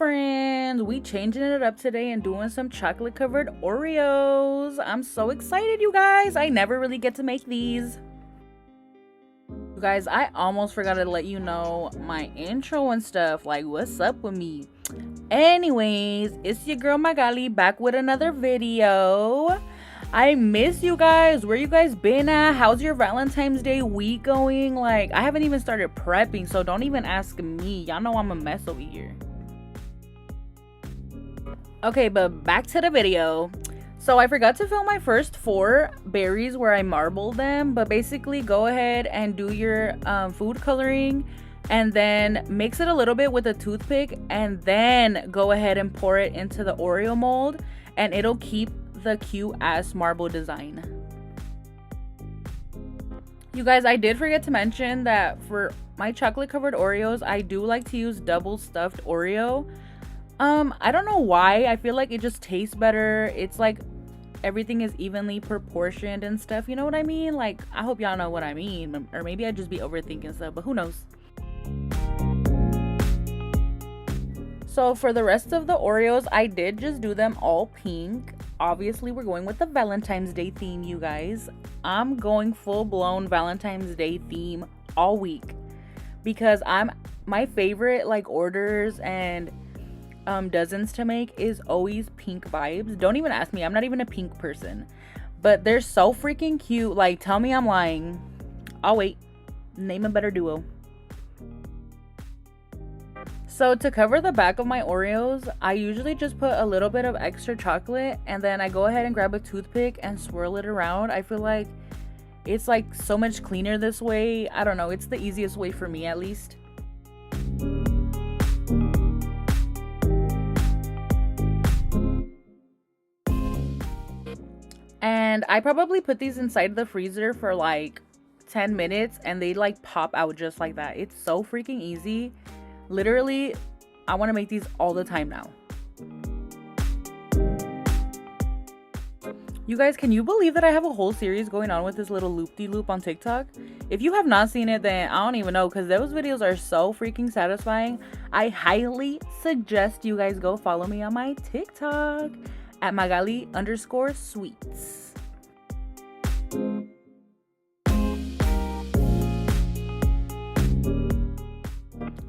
friends, we changing it up today and doing some chocolate covered Oreos. I'm so excited, you guys. I never really get to make these. You guys, I almost forgot to let you know my intro and stuff, like what's up with me. Anyways, it's your girl Magali back with another video. I miss you guys. Where you guys been at? How's your Valentine's Day week going? Like, I haven't even started prepping, so don't even ask me. Y'all know I'm a mess over here. Okay, but back to the video. So I forgot to film my first 4 berries where I marbled them, but basically go ahead and do your food coloring and then mix it a little bit with a toothpick and then go ahead and pour it into the Oreo mold and it'll keep the cute ass marble design. You guys, I did forget to mention that for my chocolate covered Oreos, I do like to use double stuffed Oreo. I don't know why. I feel like it just tastes better. It's like everything is evenly proportioned and stuff, you know what I mean? Like, I hope y'all know what I mean, or maybe I just be overthinking stuff, but who knows. So for the rest of the Oreos, I did just do them all pink. Obviously, we're going with the Valentine's Day theme, you guys. I'm going full-blown Valentine's Day theme all week because my favorite like orders and dozens to make is always pink vibes. Don't even ask me. I'm not even a pink person, but they're so freaking cute. Like, tell me I'm lying. I'll wait. Name a better duo. So to cover the back of my Oreos, I usually just put a little bit of extra chocolate and then I go ahead and grab a toothpick and swirl it around. I feel like it's like so much cleaner this way. I don't know, it's the easiest way for me at least. And I probably put these inside the freezer for like 10 minutes and they like pop out just like that. It's so freaking easy. Literally, I want to make these all the time now. You guys, can you believe that I have a whole series going on with this little loop-de-loop on TikTok? If you have not seen it, then I don't even know, because those videos are so freaking satisfying. I highly suggest you guys go follow me on my TikTok at Magali_sweets.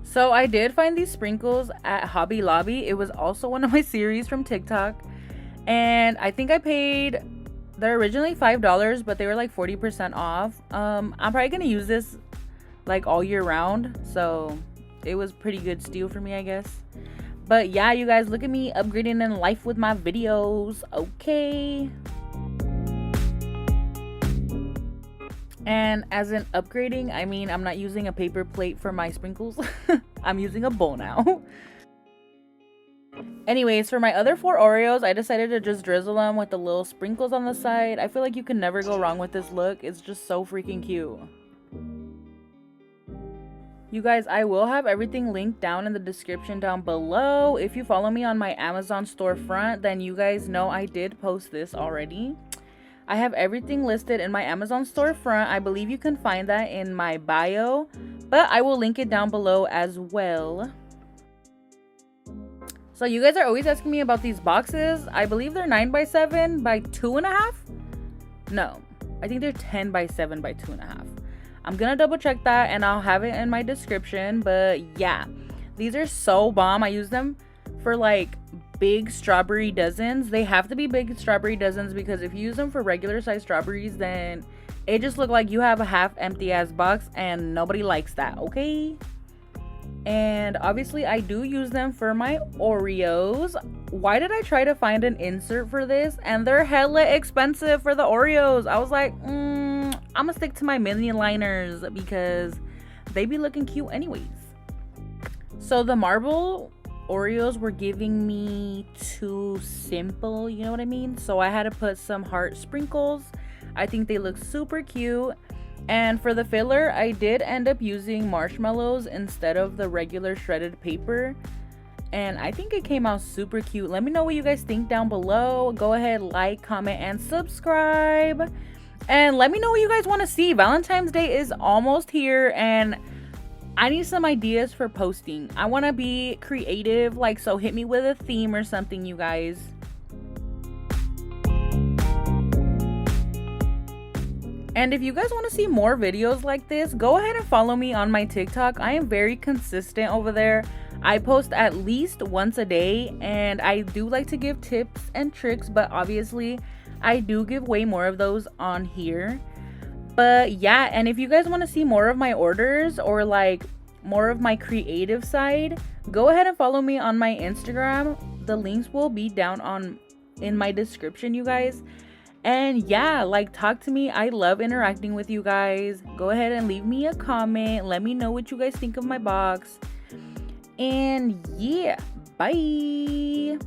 So I did find these sprinkles at Hobby Lobby. It was also one of my series from TikTok. And I think I paid, they're originally $5, but they were like 40% off. I'm probably going to use this like all year round. So it was pretty good steal for me, I guess. But yeah, you guys, look at me upgrading in life with my videos. Okay. And as in upgrading, I mean, I'm not using a paper plate for my sprinkles. I'm using a bowl now. Anyways, for my other 4 Oreos, I decided to just drizzle them with the little sprinkles on the side. I feel like you can never go wrong with this look. It's just so freaking cute. You guys, I will have everything linked down in the description down below. If you follow me on my Amazon storefront, then you guys know I did post this already. I have everything listed in my Amazon storefront. I believe you can find that in my bio, but I will link it down below as well. So you guys are always asking me about these boxes. I believe they're 9x7 by 2.5. No, I think they're 10x7 by 2.5. I'm gonna double check that and I'll have it in my description. But yeah, these are so bomb. I use them for like big strawberry dozens. They have to be big strawberry dozens because if you use them for regular size strawberries, then it just look like you have a half empty ass box and nobody likes that, okay? And obviously I do use them for my Oreos. Why did I try to find an insert for this? And they're hella expensive for the Oreos. I was like, I'm gonna stick to my mini liners because they be looking cute anyways. So the marble Oreos were giving me too simple, you know what I mean? So I had to put some heart sprinkles. I think they look super cute. And for the filler, I did end up using marshmallows instead of the regular shredded paper. And I think it came out super cute. Let me know what you guys think down below. Go ahead, like, comment, and subscribe. And let me know what you guys want to see. Valentine's Day is almost here and I need some ideas for posting. I want to be creative, like, so hit me with a theme or something, you guys. And if you guys want to see more videos like this, go ahead and follow me on my TikTok. I am very consistent over there. I post at least once a day, and I do like to give tips and tricks, but obviously I do give way more of those on here. But yeah, and if you guys want to see more of my orders or like more of my creative side, go ahead and follow me on my Instagram. The links will be down in my description, you guys. And yeah, like, talk to me. I love interacting with you guys. Go ahead and leave me a comment. Let me know what you guys think of my box. And yeah, bye.